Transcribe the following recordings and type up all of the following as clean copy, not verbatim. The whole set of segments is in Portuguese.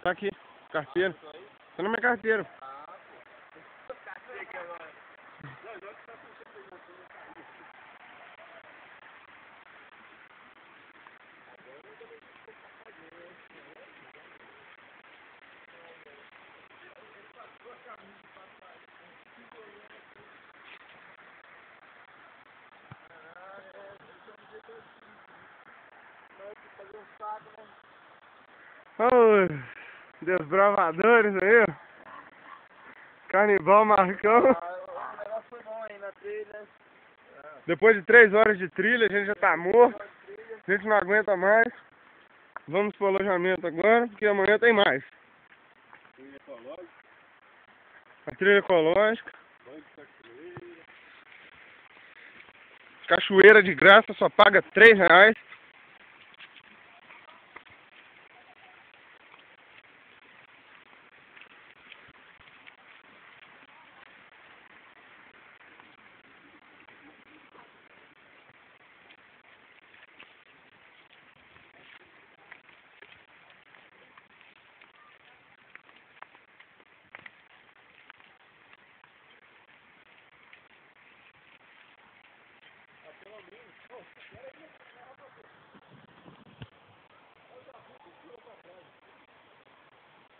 Tá aqui, carteira. Tá na minha carteira. Ô, desbravadores aí, ó. Canibal Marcão. O negócio foi bom aí na trilha. Depois de 3 horas de trilha, a gente já tá morto. A gente não aguenta mais. Vamos pro alojamento agora, porque amanhã tem mais. Trilha ecológica. A trilha ecológica. Banho de cachoeira. Cachoeira de graça, só paga R$3.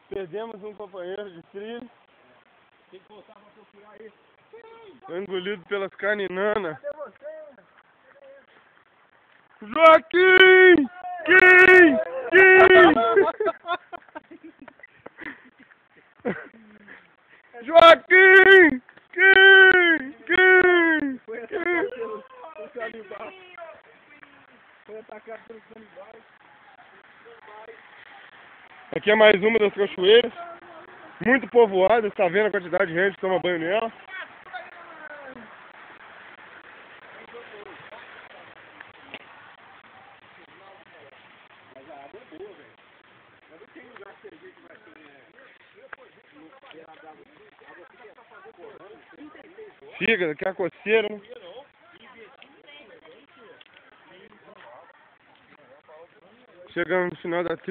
Perdemos um companheiro de trilha. Tem que voltar pra procurar ele. Foi engolido pelas caninanas. Cadê você? Joaquim! Kim! Joaquim! Kim! Foi atacado pelo canibal. Foi atacado pelos canibais. Aqui é mais uma das cachoeiras. Muito povoada, você tá vendo a quantidade de gente que toma banho nela. Mas a água é boa, velho. Mas não tem lugar que você vê que vai ter. Fica, daqui a coceira, né? Chegamos no final da trilha.